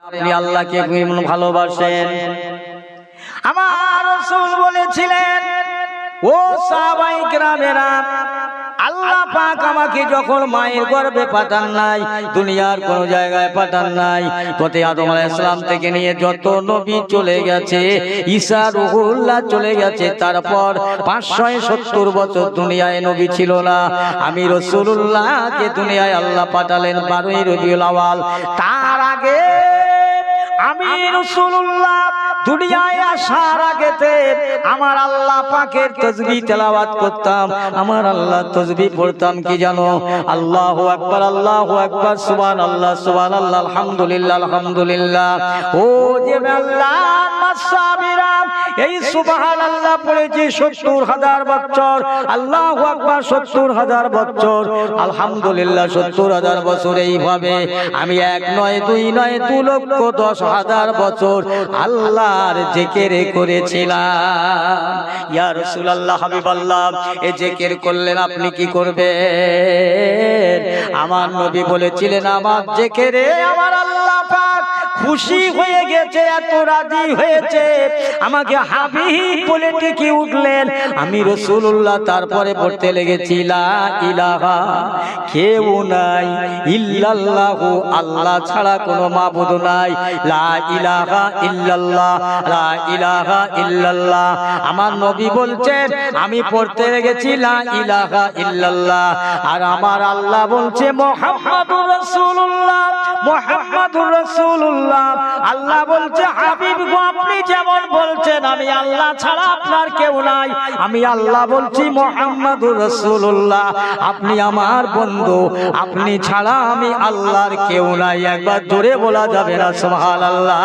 আপনি আল্লাহকে ভালোবাসেন। আমার রাসূল বলেছিলেন, ও সাহাবায়ে কেরামেরা, আল্লাহ পাক আমাকে যখন মায়ের গর্ভে পাঠান নাই, দুনিয়ার কোন জায়গায় পাঠান নাই, প্রতি আদম আলাইহিস সালাম থেকে নিয়ে যত নবী চলে গেছে, ঈসা রূহুল্লাহ চলে গেছে, তারপর 570 বছর দুনিয়ায় নবী ছিল না। আমি রাসূলুল্লাহকে দুনিয়ায় আল্লাহ পাঠালেন 12ই রবিউল আউয়াল। তার আগে আমি রাসূলুল্লাহ দুনিয়ায় আসার আগেতে আমার আল্লাহ পাকের তাসবিহ তেলাওয়াত করতাম, আমার আল্লাহ তাসবিহ পড়তাম কি জানো? আল্লাহু আকবার, আল্লাহু আকবার, সুবহানাল্লাহ, সুবহানাল্লাহ, আলহামদুলিল্লাহ, আলহামদুলিল্লাহ। ও যে আল্লাহ মাসাবিরা, এই সুবহানাল্লাহ পড়েছি 70,000 বছর, আল্লাহু আকবার 70,000 বছর, আলহামদুলিল্লাহ 70,000 বছর। এইভাবে আমি 1 নয় 2 নয় 2,10,000 বছর আল্লাহর জিকির করেছিলাম। ইয়া রাসূলুল্লাহ, হাবিবাল্লাহ, এই জিকির করলেন আপনি কি করবেন? আমার নবী বলেছিলেন, আমার জিকিরে আমার আল্লাহ পাক খুশি হয়ে গেছে, এত রাজি হয়েছে, আমাকে হাবিব বলে ডেকে উঠলেন। আমি রাসূলুল্লাহ তারপরে পড়তে লেগেছি, লা ইলাহা, কেউ নাই, ইল্লাল্লাহু, আল্লাহ ছাড়া কোনো মাবুদ নাই, লা ইলাহা ইল্লাল্লাহ, লা ইলাহা ইল্লাল্লাহ। আমার নবী বলছেন, আমি পড়তে লেগেছি লা ইলাহা ইল্লাল্লাহ, আর আমার আল্লাহ বলছে মুহাম্মাদুর রাসূলুল্লাহ, মুহাম্মাদুর রাসূলুল্লাহ। আল্লাহ বলছে, হাবিব গো, আপনি যেমন বলছেন আমি আল্লাহ ছাড়া আপনার কেউ নাই, আমি আল্লাহ বলছি মুহাম্মাদুর রাসূলুল্লাহ, আপনি আমার বন্ধু, আপনি ছাড়া আমি আল্লাহর কেউ নাই। একবার জোরে বলা যাবে না সুবহানাল্লাহ?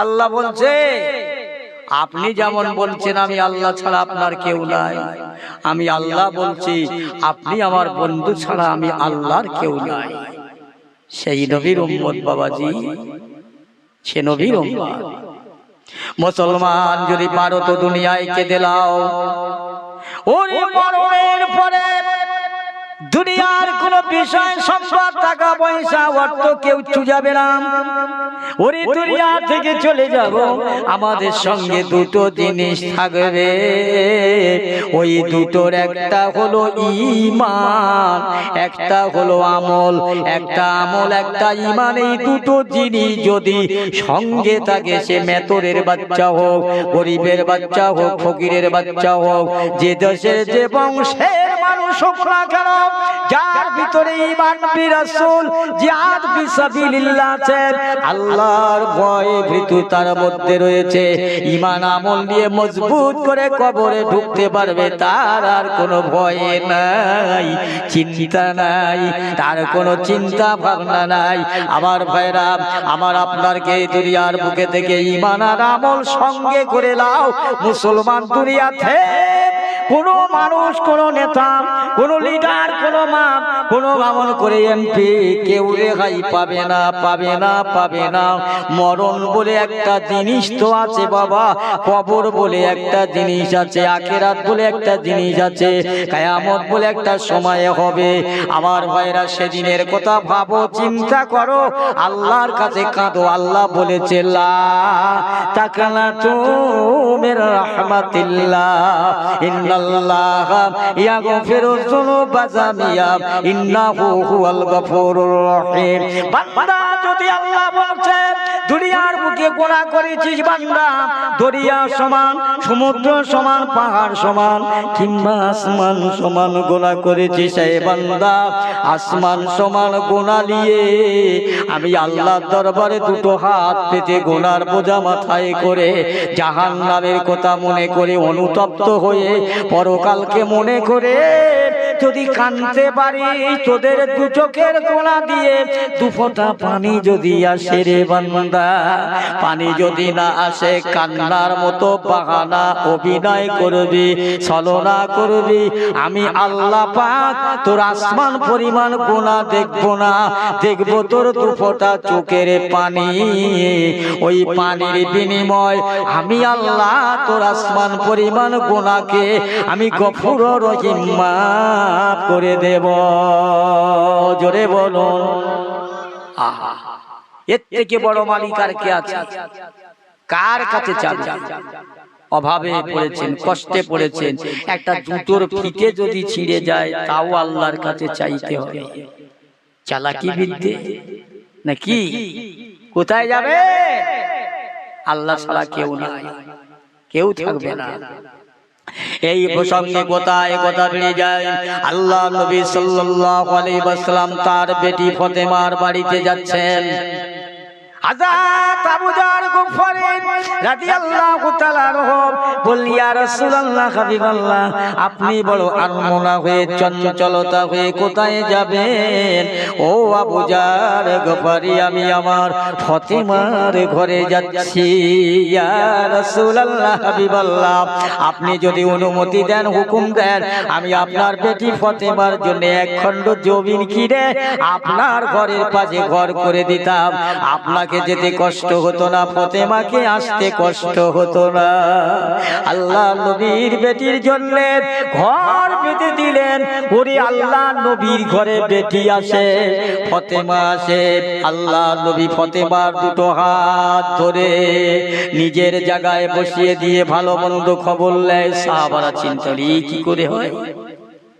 আল্লাহ বলছে, আপনি যেমন বলছেন আমি আল্লাহ ছাড়া আপনার কেউ নাই, আমি আল্লাহ বলছি আপনি আমার বন্ধু ছাড়া আমি আল্লাহর কেউ নাই। সেই নবীর উম্মত বাবাজি, সে নবীর উম্মত। মুসলমান যদি পারো তো দুনিয়ায় কেঁদে লাও, ওরে মরণের পরে দুনিয়ার কোন বিষয়, সম্পদ, টাকা পয়সা, অর্থ কেউ চুজাবে না। ওরে দুনিয়া থেকে চলে যাব, আমাদের সঙ্গে দুটো জিনিস থাকবে, ওই দুটোর একটা হলো ঈমান, একটা হলো আমল, একটা আমল একটা ঈমান। এই দুটো জিনিস যদি সঙ্গে থাকে, সে মেতরের বাচ্চা হোক, গরিবের বাচ্চা হোক, ফকিরের বাচ্চা হোক, যে দেশের যে বংশের মানুষ হোক না কেন, যার ভিতরে ঈমান বিরাসূল, জিহাদ ফিসাবিলিল্লাহ আছে, আল্লাহর ভয় ভীতু তার মধ্যে রয়েছে, ঈমান আমল নিয়ে মজবুত করে কবরে ঢুকতে পারবে, তার আর কোনো ভয় নাই, চিন্তা নাই, তার কোনো চিন্তা ভাবনা নাই। আমার ভাইরা, আমার আপনারকে দুনিয়ার বুকে থেকে ঈমান আর আমল সঙ্গে করে লাও। মুসলমান দুনিয়াতে কোন মানুষ, কোন নেতা, কোন লিডার, কোন মা, কোন আমল করে এমপি কেউ রেহাই পাবে না, পাবে না, পাবে না। মরণ বলে একটা জিনিস তো আছে বাবা, কবর বলে একটা জিনিস আছে, আখিরাত বলে একটা জিনিস আছে, কিয়ামত বলে একটা সময় হবে। আমার ভাইরা, সেদিনের কথা ভাবো, চিন্তা করো, আল্লাহর কাছে কাঁদো। আল্লাহ বলেছে, লা তাকনাতু মির রাহমাতিল্লাহ, ইন্নাল্লাহা ইয়াগফিরুয যুনুবা জামিআ, ইন্নাহু হুয়াল গফুরুর রহিম। বান্দা, যদি আল্লাহ বলছে দুনিয়ার বুকে গুনাহ করেছিস বান্দা, দরিয়া সমান, সমুদ্র সমান, পাহাড় সমান, কিংবা আসমান সমান গুনাহ করেছিস, এই বান্দা আসমান সমান গুনাহ নিয়ে আমি আল্লাহর দরবারে দুটো হাত পেতে গুনার বোঝা মাথায় করে জাহান্নামের কথা মনে করে অনুতপ্ত হয়ে পরকালকে মনে করে যদি কাঁদতে পারি, তোদের দু চোখের কোণা দিয়ে দু ফোঁটা পানি যদি আসে রে বান্দা, পানি যদি না আসে, কান্নার মতো বাহানা অভিনয় করবি, ছলনা করবি, আমি আল্লাহ পাক তোর আসমান পরিমাণ গুনাহ দেখবো না, দেখবো তোর দু ফোঁটা চোখের পানি। ওই পানির বিনিময় আমি আল্লাহ তোর আসমান পরিমাণ গুনাহকে আমি গফুর রহিম মাফ করে দেব। জোরে বলুন। আহা, এর থেকে বড় মালিক আর কে আছে? কার কাছে চাবে? অভাবে পড়েছেন, কষ্টে পড়েছেন, একটা জুতোর ফিতে যদি ছিঁড়ে যায় তাও আল্লাহর কাছে চাইতে হবে। চালাকি বিদ্যে নাকি? কোথায় যাবে? আল্লাহ ছাড়া কেউ নাই, কেউ থাকবে না। এই প্রসঙ্গে কোথায় কথা বেড়ে যায়, আল্লাহ নবী সাল্লাল্লাহু আলাইহি ওয়াসাল্লাম তার বেটি ফাতেমার বাড়িতে যাচ্ছেন। হযরত আবু যার গফফারি রাদিয়াল্লাহু তাআলা আনহু বললেন, ইয়া রাসূলুল্লাহ, হাবিবাল্লাহ, আপনি বড় আনমনা হয়ে চঞ্চলতা হয়ে কোথায় যাবেন? ও আবু যার গফফারি, আমি আমার ফাতেমার ঘরে যাচ্ছি। ইয়া রাসূলুল্লাহ, হাবিবাল্লাহ, আপনি যদি অনুমতি দেন, হুকুম দেন, আমি আপনার বেটি ফাতেমার জন্য এক খণ্ড জমিন কিনে আপনার ঘরের পাশে ঘর করে দিতাম। আপনাকে যেতে কষ্ট হতো না, ফাতেমাকে আসতে কষ্ট হতো না। আল্লাহ নবীর বেটির জন্য ঘর বেঁধে দিলেন। ওরে আল্লাহ নবীর ঘরে বেটি আসে, ফাতেমা আসে। আল্লাহ নবী ফাতেমার দুটো হাত ধরে নিজের জায়গায় বসিয়ে দিয়ে ভালো মন্দ খবর নেয়। সাহাবারা চিন্তা, এই কি করে হয়,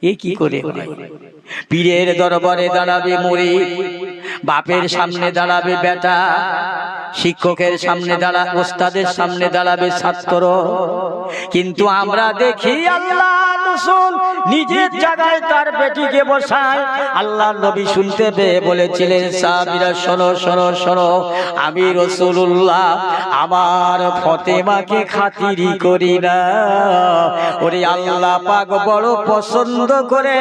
এ কি করে হয়? পীরের দরবারে দাঁড়াবে মুরিদ, বাপের সামনে দাঁড়াবে বেটা, শিক্ষকের সামনে দাঁড়াবে, ওস্তাদের সামনে দাঁড়াবে ছাত্র। কিন্তু আমরা দেখি আল্লাহ রাসূল নিজের জায়গায় তার বেটিকে বসায়। আল্লাহ নবী শুনতে পেয়ে বলেছিলেন, সাহাবীরা শোনো শোনো শোনো, আমি রাসূলুল্লাহ আমার ফাতেমাকে খাতিরি করি না। ওরে আল্লাহ পাক বড় পছন্দ করে,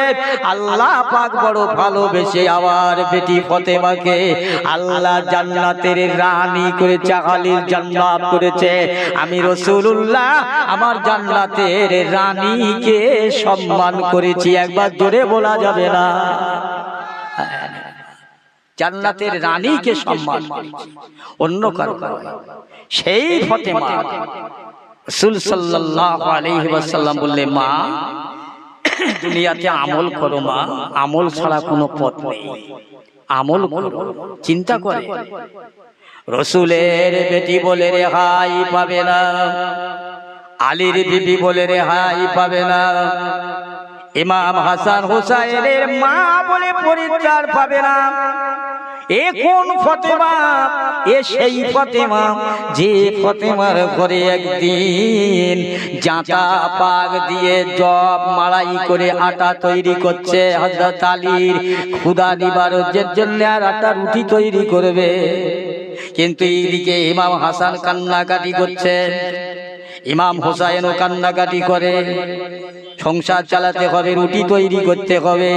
আল্লাহ পাক বড় ভালোবেসে আমার বেটি ফাতেমাকে আল্লাহ জান্নাতের রানী করেছে, আলির জান্নাত করেছে। আমি রাসূলুল্লাহ আমার জান্নাতের রানীকে সম্মান করেছি। একবার জোরে বলা যাবে না? জান্নাতের রানীকে সম্মান করেছি, অন্য কারো নয়। সেই ফাতেমা রাসূল সাল্লাল্লাহু আলাইহি ওয়াসাল্লাম বললেন, মা দুনিয়াতে আমল করো মা, আমল ছাড়া কোনো পথ নেই, আমল করো। চিন্তা করে রাসূলের বেটি বলে রেহাই পাবে না, আলীর বিবি বলে রেহাই পাবে না, ইমাম হাসান হুসাইনের মা বলে পরিত্রাণ পাবে না। এ কোন ফাতেমা? এ সেই ফাতেমা যে ফাতেমার ঘরে একদিন জাঁতা পাক দিয়ে জব মাড়াই করে আটা তৈরি করছে হযরত আলীর ক্ষুধা নিবারণের জন্য, আর আটা রুটি তৈরি করবে। কিন্তু এইদিকে ইমাম হাসান কান্নাকাটি করছে, ইমাম হোসাইনও কান্নাকাটি করে। সংসার চালাতে হবে, রুটি তৈরি করতে হবে।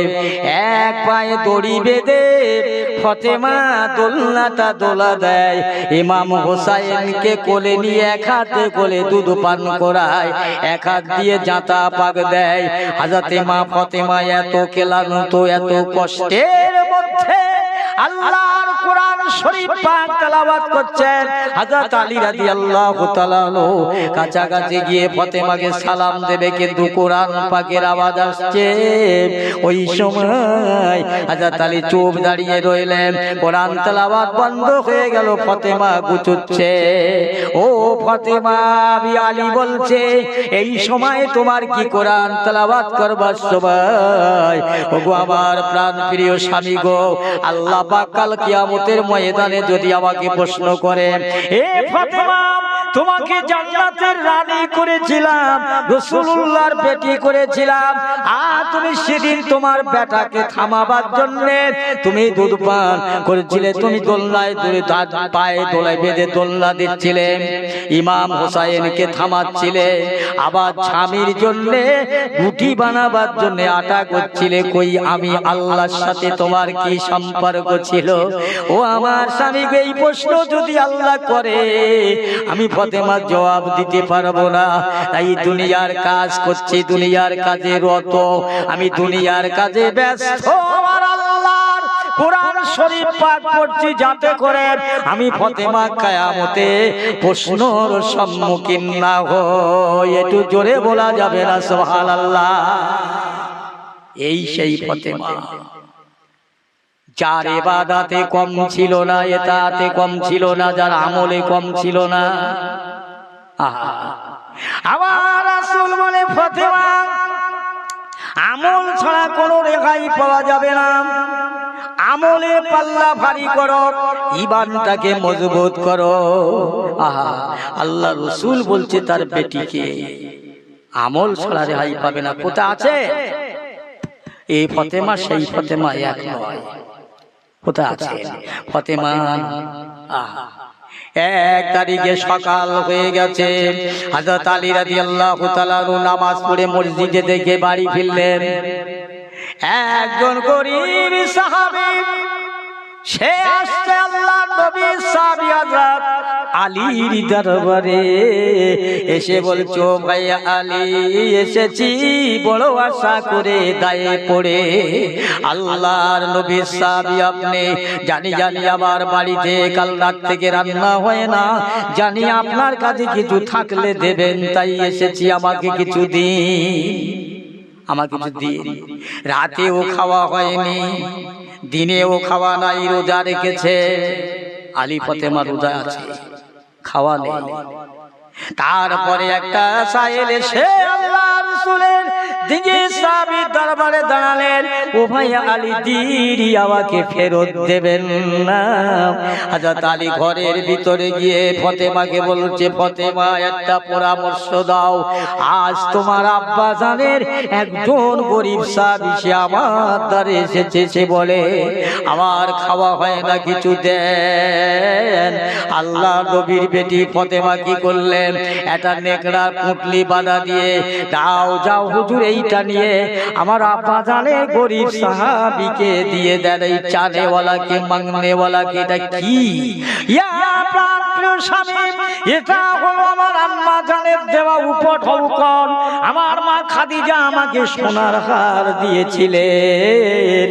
এক পায়ে দড়ি বেঁধে ফাতেমা দোলনাটা দোলা দেয়, ইমাম হোসাইনকে কোলে নিয়ে এক হাতে কোলে দুধ পান করায়, এক হাত দিয়ে জাঁতা পাক দেয়। হযরতে মা ফাতেমা এত ক্লান্ত, এত কষ্টের মধ্যে আল্লাহর কোরআন শরীফ পাক তেলাওয়াত করছেন। হযরত আলী রাদিয়াল্লাহু তাআলা কাছাকাছি গিয়ে ফাতেমাকে সালাম দেবে, কিন্তু কোরআন পাকের আওয়াজ আসছে। ওই সময় হযরত আলী চুপ দাঁড়িয়ে রইলেন, কোরআন তেলাওয়াত বন্ধ হয়ে গেল। ফাতেমা গুছুচ্ছে, ও ফাতেমা, আমি আলী বলছে, এই সময় তোমার কি কোরআন তেলাওয়াত করবার সময়? ওগো আমার প্রাণ প্রিয় স্বামী গো, আল্লাহ পাক কাল কিয়ামতের ময়দানে যদি আমাকে প্রশ্ন করে, এ ফাতেমা, তোমাকে জান্নাতের রানী করেছিলাম, রাসূলুল্লাহর বেটি করেছিলাম, আর তুমি সেদিন তোমার বেটাকে থামাবার জন্য তুমি দুধ পান করেছিলে, তুমি দোলনায় দড়ি পায়ে দোলায় বেঁধে দোলনা দিচ্ছিলে, ইমাম হোসাইনকে থামাচ্ছিলে, আবার স্বামীর জন্য রুটি বানাবার জন্য আটা করছিলে। কই আমি আল্লাহর সাথে তোমার কি সম্পর্ক ছিল? ও আমার স্বামী, এই প্রশ্ন যদি আল্লাহ করে আমি ফাতেমার জবাব দিতে পারবো না। তাই দুনিয়ার কাজ করছি, দুনিয়ার কাজে রত, আমি দুনিয়ার কাজে ব্যস্ত, আমার আল্লাহর কোরআন শরীফ পাক পড়ছি যাতে করে আমি ফাতেমা কিয়ামতে প্রশ্নর সম্মুখীন না হই। একটু জোরে বলা যাবে না সুবহানাল্লাহ? এই সেই ফাতেমা যার ইবাদতে কম ছিল না, এতাতে কম ছিল না, যার আমলে কম ছিল না। আমার রাসূল বলে, ফাতেমা আমল ছাড়া কোনো রেহাই পাওয়া যাবে না। আমলে পাল্লা ভারী করো, ঈমানটাকে মজবুত করো। আল্লাহ রাসূল বলছে তার বেটিকে আমল ছাড়া রেহাই পাবে না। কোথায় আছে এই ফাতেমা? সেই ফাতেমা এক নয়। কোথায় আছে ফাতেমা? এক তারিখে সকাল হয়ে গেছে, হযরত আলী রাদিয়াল্লাহু তাআলা নামাজ পড়ে মসজিদে থেকে বাড়ি ফিরলেন। একজন গরীব সাহাবী সে আসছে আল্লাহর নবীর সাহাবী হযরত আলীর দরবারে, এসে বলছো ভাই আলী এসেছি বড় আশা করে দায়ে পড়ে। আল্লাহর নবীর সাহাবী আপনি, জানি আমার বাড়িতে কাল রাত থেকে রান্না হয় না, জানি আপনার কাছে কিছু থাকলে দেবেন, তাই এসেছি, আমাকে কিছু দিন, আমাকে কিছু দিন। রাতেও খাওয়া হয়নি, দিনেও খাওয়া নাই, রোজা রেখেছে। আলী ফাতেমা রোজা আছে, খাওয়া নেই। তারপরে একটা সাইল এসে আল্লাহ রাসূলের দিকে সাহাবীর দরবারে দাঁড়ালেন, ও ভাই আলী দিরি আমাকে ফেরত দেবেন না। হযরত আলী ঘরের ভিতরে গিয়ে ফাতেমাকে বলছে, ফাতেমা একটা পরামর্শ দাও, আজ তোমার আব্বা জানের একজন গরীব সাহাবী সে আমার দ্বারে এসেছে, সে বলে আমার খাওয়া হয় না, কিছু দেন। আল্লাহ নবীর বেটি ফাতেমা কি করলেন, একটা নেকড়ার পুঁটলি বাঁধা দিয়ে, যাও যাও হুজুর এইটা নিয়ে আমার আব্বা জানের গরীব সাহাবীকে দিয়ে দেন। এই চানেওয়ালাকে মাংনেওয়ালাকে, এটা কি? ইয়া প্রিয় স্বামী, এটা হলো আমার আম্মা জানের দেওয়া উপঢৌকন। আমার মা খাদিজা আমাকে সোনার হার দিয়েছিলেন।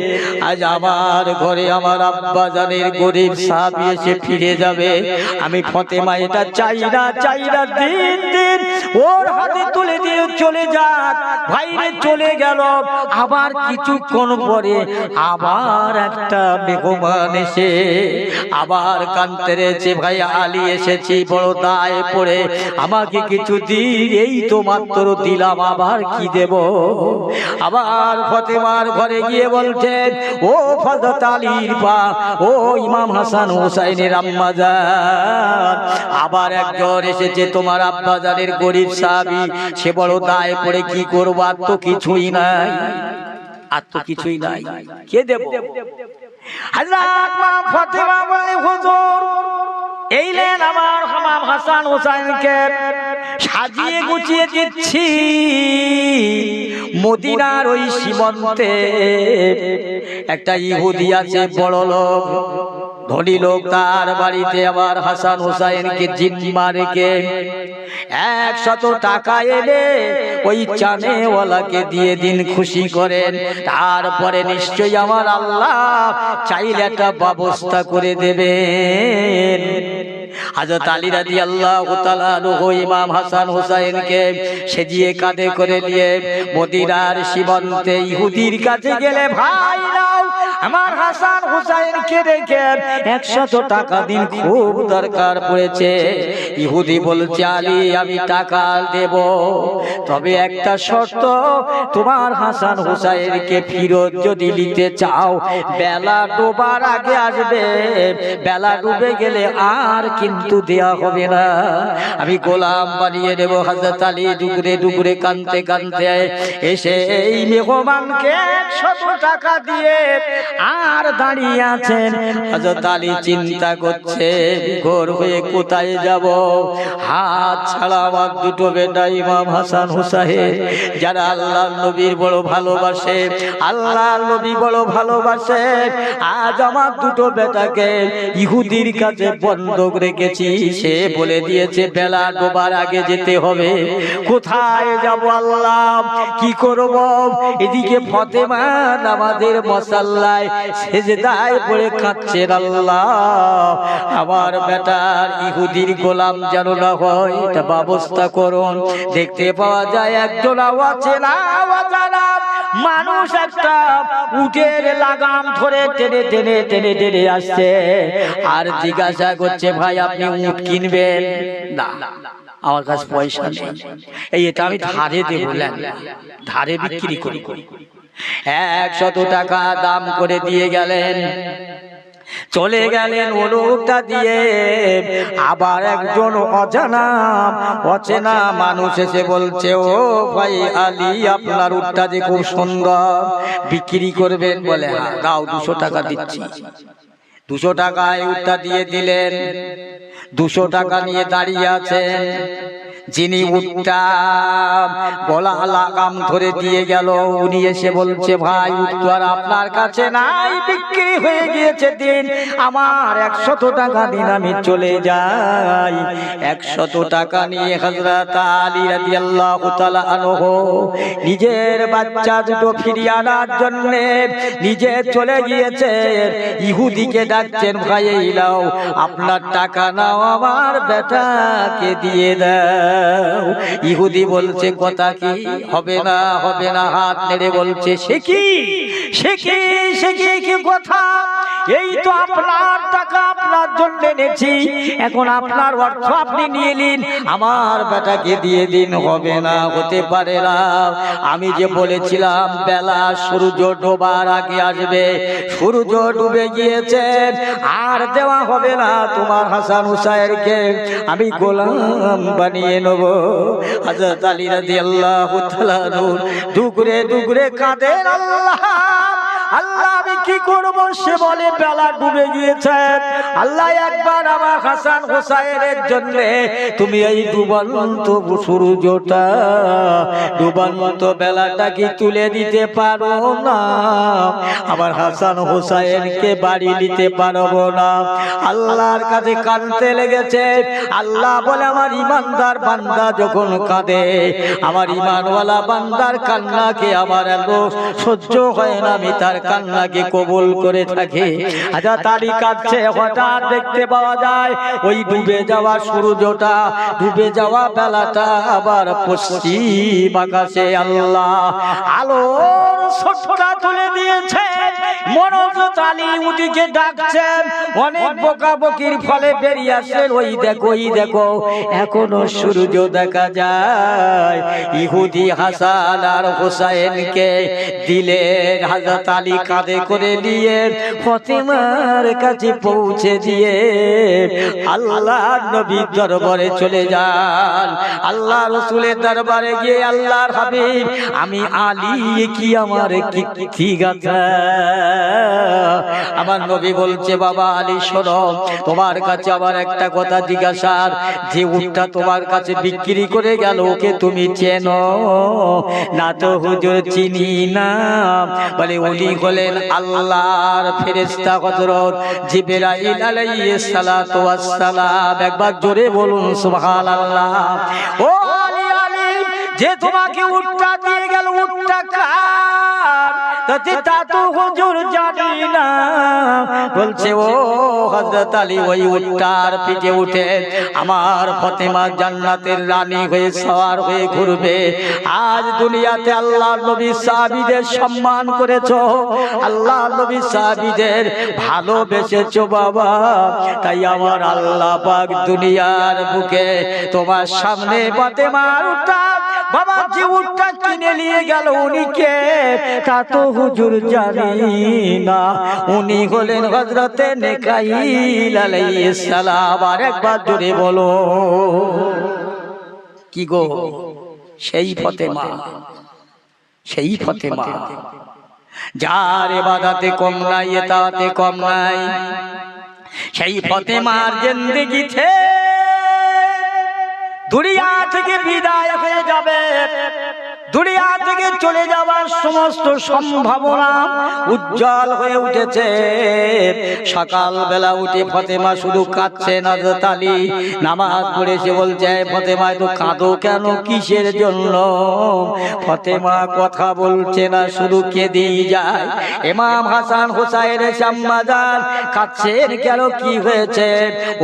আজ আমার ঘরে আমার আব্বা জানের গরীব সাহাবী এসে ফিরে যাবে, আমি ফাতেমা এটা চাই না, চাই না। দিন দিন ওর হাতে তুলে দিয়ে চলে যাক। ভাইরে চলে গেল, আবার কিছুক্ষণ পরে আবার একটা মেহমান এসে আবার কাঁদতে রয়েছে, ভাই আলী এসেছি বড় দায়ে পড়ে, আমাকে কিছু দিন। এই তো মাত্র দিলাম, আবার কি দেব? আবার ফাতেমার ঘরে গিয়ে বলছেন, ও হযরত আলীর পা, ও ইমাম হাসান হুসাইনের আম্মা জান, আবার একজন এসেছে তোমার আব্বা জানের গরীব সাহাবী, সে বড় দায়ে পড়ে, কি করব? আর তো কিছুই নাই, আর তো কিছুই নাই, কে দেব? হযরত মা ফাতেমা বলে, হুজুর এই নেন আমার ইমাম হাসান হুসাইনকে সাজিয়ে গুছিয়ে দিচ্ছি। মদিনার ওই সীমান্তে একটা ইহুদি আছে, বড় লোক, ধনী লোক, তার বাড়িতে আবার হাসান হুসাইনকে জিম্মা রেখে 100 টাকা এনে ওই চানেওয়ালাকে দিয়ে দিন, খুশি করেন। তারপরে নিশ্চয়ই আমার আল্লাহ চাইলে একটা ব্যবস্থা করে দেবেন। হযরত আলী রাদিয়াল্লাহু তাআলা আনহু ইমাম হাসান হুসাইনকে সেজিয়ে কাঁধে করে নিয়ে মদিনার সীমান্তে ইহুদির কাছে গেলে, ভাই নাও আমার হাসান হুসাইনকে রেখে 100 টাকা দিন, খুব দরকার পড়েছে। ইহুদি বলছে, আলী আমি টাকা দেব, তবে একটা শর্ত, তোমার হাসান হুসাইনকে ফিরত যদি নিতে চাও বেলা ডোবার আগে আসবে, বেলা ডুবে গেলে আর কিন্তু দেয়া হবে না, আমি গোলাম বানিয়ে দেব। হযরত আলী ডুগরে ডুগরে কাঁদতে কাঁদতে এসে এই মেহমানকে 100 টাকা দিয়ে আর দাঁড়িয়ে আছেন। হযরত আলী চিন্তা করছে, ঘোর হয়ে কোথায় যাব? হাত ছাড়া আমার দুটো বেটা ইমাম হাসান হুসাইন, যারা আল্লাহর নবীর বড় ভালোবাসে, আল্লাহর নবী বড় ভালোবাসে, আজ আমার দুটো বেটাকে ইহুদির কাছে বন্ধক রেখেছি। সে বলে দিয়েছে বেলা ডোবার আগে যেতে হবে। কোথায় যাব আল্লাহ, কি করব? এদিকে ফাতেমা নামাজের মুসাল্লায় সেজদায় পড়ে কাঁদছেন, আল্লাহ আমার বেটার ইহুদির গোলাম যেন না হয়, এটা ব্যবস্থা করুন। দেখতে পাওয়া যায় একজন আওয়াজ মানুষ একটা উটের লাগাম ধরে টেনে টেনে টেনে টেনে আসছে আর জিজ্ঞাসা করছে, ভাই আপনি উট কিনবেন? না, আমার কাছে পয়সা নেই, এটা আমি ধারে দেবো, ধারে বিক্রি করি। 100 টাকা দাম করে দিয়ে গেলেন, চলে গেলেন। ও লোকটা দিয়ে আবার একজন অচেনা মানুষ এসে বলছে, ও ভাই আলী, আপনার উটটা যে খুব সুন্দর, বিক্রি করবেন? বলে হ্যাঁ, দাও, 200 টাকা দিচ্ছি। 200 টাকায় উটটা দিয়ে দিলেন। 200 টাকা নিয়ে দাঁড়িয়ে আছেন। যিনি উটটা গলা লাগাম ধরে দিয়ে গেল, উনি এসে বলছে, ভাই উট তো আর আপনার কাছে নাই, বিক্রি হয়ে গিয়েছে, দিন আমার 100 টাকা দিন, আমি চলে যাই। 100 টাকা নিয়ে হযরত আলী রাদিয়াল্লাহু তাআলা আনহু নিজের বাচ্চা দুটো ফিরিয়ে আনার জন্য নিজে চলে গিয়েছে। ইহুদিকে ডাকছেন, ভাই এই নাও আপনার টাকা, নাও আমার বেটাকে দিয়ে দাও। ইহুদি বলছে, কথা কি? হবে না, হবে না, হাত নেড়ে বলছে, সে কি কথা? এই তো আপনার টাকা আপনার জন্য এনেছি, এখন আপনার অর্থ আপনি নিয়ে নিন, আমার বেটাকে দিয়ে দিন। হবে না, হতে পারে না, আমি যে বলেছিলাম বেলা সূর্য ডোবার আগে আসবে, সূর্য ডুবে গিয়েছে, আর দেওয়া হবে না। তোমার হাসান হুসাইনকে আমি গোলাম বানিয়ে নেব। হযরত আলী রাদিয়াল্লাহু তাআলা ডুগরে ডুগরে কাঁদেন, আল্লাহ আল্লাহ আমি কি করব? সে বলে বেলা ডুবে গিয়েছে, আল্লাহ একবার আমার হাসান হুসাইনের জন্য তুমি এই ডুবন্ত সূর্যটা, ডুবন্ত বেলাটা কি তুলে দিতে পারো না? আমার হাসান হুসাইনকে বাড়ি নিতে পারবো না। আল্লাহর কাছে কাঁদতে লেগেছে। আল্লাহ বলে, আমার ইমানদার বান্দা যখন কাঁদে, আমার ইমানওয়ালা বান্দার কান্নাকে আমার এত সহ্য হয় না, আমি তার কান্নাকে কবুল করে থাকি। হযরত আলী কাঁদছে, হঠাৎ দেখতে পাওয়া যায় ওই ডুবে যাওয়া সূর্যটা, ডুবে যাওয়া বেলাটা আবার পশ্চিম আকাশে আল্লাহ আলোর ছোটটা তুলে দিয়েছে। মনোযোগ আলী ওদিকে ডাকছেন, অনেক বকাবকির ফলে বেরিয়ে আসেন, ওই দেখো, ওই দেখো, এখনো সূর্য দেখা যায়। ইহুদি হাসান আর হুসাইনকে দিলেন, হযরত আলী কাঁধে করে নিয়ে ফাতেমার কাছে পৌঁছে দিয়ে আল্লাহর নবীর দরবারে চলে যান। আল্লাহ রাসূলের দরবারে গিয়ে, আল্লাহর হাবিব, আমি আলী কি আমার কীর্তি গাথা? আমার নবী বলছে, বাবা আলী শোনো, তোমার কাছে আবার একটা কথা জিজ্ঞাসার, যে উটটা তোমার কাছে বিক্রি করে গেল, ওকে তুমি চেনো? না তো হুজুর, চিনি না। বলে, উনি হলেন আল্লাহর ফেরেশতা হযরত জিবরাইল আলাইহিস সালাতু ওয়াস সালাম। একবার জোরে বলুন সুবহানাল্লাহ। ও আলী, আলী, যে তোমাকে উটটা দিয়ে গেল, উটটা কার? তা তো হুজুর জানি না। বলছে, ও হযরত আলী, ওই উটটার পিঠে উঠে আমার ফাতেমা জান্নাতের রানী হয়ে সওয়ার হয়ে ঘুরবে। আজ দুনিয়াতে আল্লাহর নবী সাহাবীদের সম্মান করেছো, আল্লাহর নবী সাহাবীদের ভালোবেসেছো বাবা, তাই আমার আল্লাহ পাক দুনিয়ার বুকে তোমার সামনে ফাতেমার উটটা, বাবা যে উটটা কিনে নিয়ে গেল, উনি কে? তা তো হুজুর জানি না। উনি হলেন হযরতে নেকাইল আলাইহিস সালাম। আর একবার জোরে বলো, কি গো? সেই ফাতেমা, সেই ফাতেমা যার ইবাদতে কম নাই, এতাতে কম নাই। সেই ফাতেমার জিন্দেগিতে দুনিয়া থেকে বিদায় হয়ে যাবে, দুনিয়া থেকে চলে যাওয়ার সমস্ত সম্ভাবনা উজ্জ্বল হয়ে উঠেছে। সকালবেলা উঠে ফাতেমা শুধু কাঁদছেন। হযরত আলী নামাজ পড়েছে, বলছে, ফাতেমা তো কাঁদো কেন, কিসের জন্য? ফাতেমা কথা বলছে না, শুধু কেঁদেই যায়। ইমাম হাসান হুসাইনের আম্মাজান কাঁদছেন, কেন, কি হয়েছে?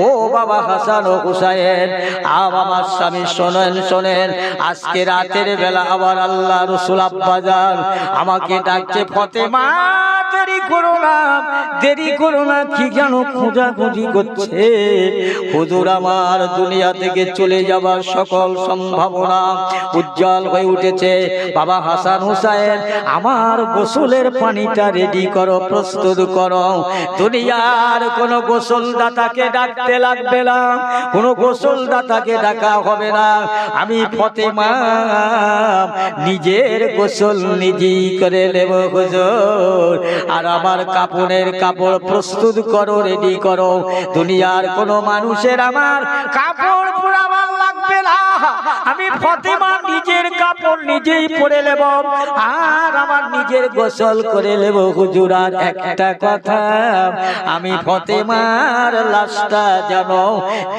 ও বাবা হাসান ও হুসাইন, আমার স্বামী শোনেন, শোনেন, আজকে রাতের বেলা আবার আমার আল্লাহ রাসূল আব্বাজান আমাকে ডাকছে, ফতেমা দেরি করো না, দেরি করো না, কি যেন খোঁজাখুঁজি করছে। হুজুর আমার দুনিয়া থেকে চলে যাবার সকল সম্ভাবনা উজ্জ্বল হয়ে উঠেছে। বাবা হাসান হুসাইন, আমার গোসলের পানিটা রেডি করো, প্রস্তুত করো। দুনিয়ার কোন গোসলদাতাকে ডাকতে লাগবে না, কোন গোসলদাতাকে ডাকা হবে না। আমি ফতেমা নিজের গোসল নিজেই করে নেব হুজুর। আর আমার কাপড়ের কাপড় প্রস্তুত করো, রেডি করো। দুনিয়ার কোন মানুষের আমার কাপড় পরাবার লাগবে না, আমি ফতেমা নিজের কাপড় নিজেই পরে নেব আর আমার নিজের গোসল করে নেব হুজুর। আর একটা কথা, আমি ফতেমার লাশটা যেন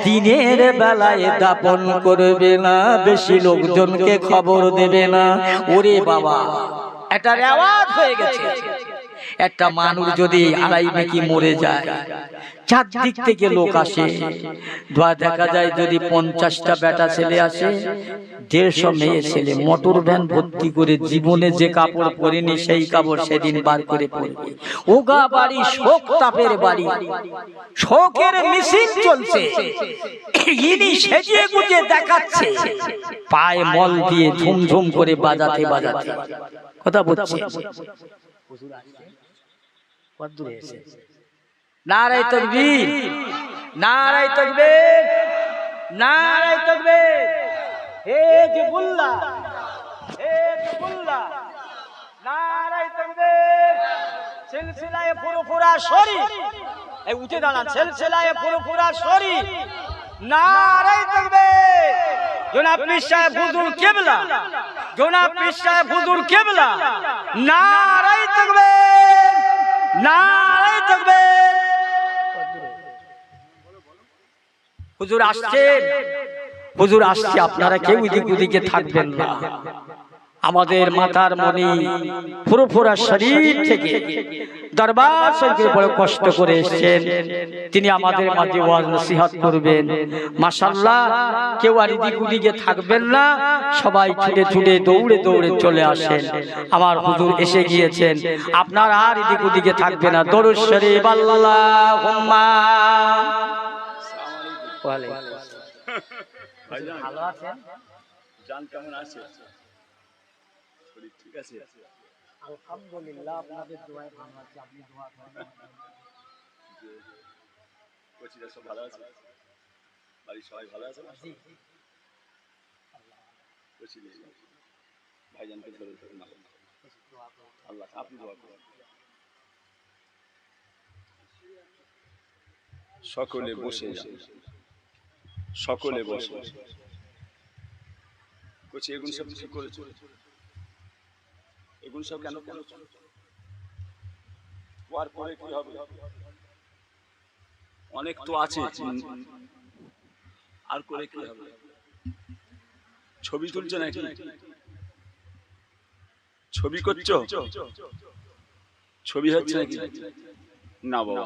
দিনের বেলায় দাপন করবে না, বেশি লোকজনকে খবর দেবে না। ওরে বাবা, একটা রেওয়াজ হয়ে গেছে, একটা মানুষ যদি আড়াই বেকি মরে যায়, চারদিক থেকে লোক আসে, দেখা যায় যদি 50টা বেটা ছেলে আসে, 150 মেয়ে ছেলে, মোটর ভ্যান ভর্তি করে জীবনে যে কাপড় পরেনি সেই কাপড় সেদিন বার করে পরবে। ওগা বাড়ি শোক তাপের বাড়ি, শোকের মিছিল চলছে, ইনি সেজে গুজে দেখাচ্ছে, পায়ে মল দিয়ে ঝুমঝুম করে বাজাতে বাজাতে কথা বলছে। নারায়ে তাকবীর, নারায়ে তাকবীর, নারায়ে তাকবীর। হে জিবুল্লাহ, হে জিবুল্লাহ, নারায়ে তাকবীর। সিলসিলায়ে ফুরফুরা শরীফ, এই উঠে দাঁড়ান, সিলসিলায়ে ফুরফুরা শরীফ, নারায়ে তাকবীর। জনাব পীর সাহেব হুজুর কিবলা, জনাব পীর সাহেব হুজুর কিবলা, নারায়ে তাকবীর, নারায়ে তাকবীর। হুজুর আসছেন, হুজুর আসছে, আপনারা কেউ এদিক ওদিকে থাকবেন না। আমাদের মাথার মনি ফুরফুরা শরীফ থেকে দরবার শরীফে বড় কষ্ট করে এসেছেন, তিনি আমাদের মাঝে ওয়াজ নসিহত করবেন। মাশাআল্লাহ, কেউ আর এদিক ওদিকে থাকবেন না, সবাই ছুটে ছুটে দৌড়ে দৌড়ে চলে আসেন। আমার হুজুর এসে গিয়েছেন, আপনারা আর এদিক ওদিকে থাকবে না। দরুদ শরীফ আল্লাহুম্মা। ওয়ালাইকুম আসসালাম। ভালো আছেন? জান কেমন আছে? ঠিক আছে, আলহামদুলিল্লাহ, আপনাদের দোয়ায় ভালো আছি। আপনি দোয়া করেন। কোচিরা সব ভালো আছে? বাড়ির সবাই ভালো আছে? জি জি, কোচিরা ভাইজানকে ধরে ধরে না, আল্লাহ আপনি দোয়া করেন। সকলে বসে যান, সকলে বসে। কোচি এগুলো সব কি করেছো? এগুলো সব কেন করেছো? ওয়ার পরে কি হবে? অনেক তো আছে, আর করে কি হবে? ছবি তুলছো নাকি? ছবি করছো? ছবি হচ্ছে নাকি? না বাবা।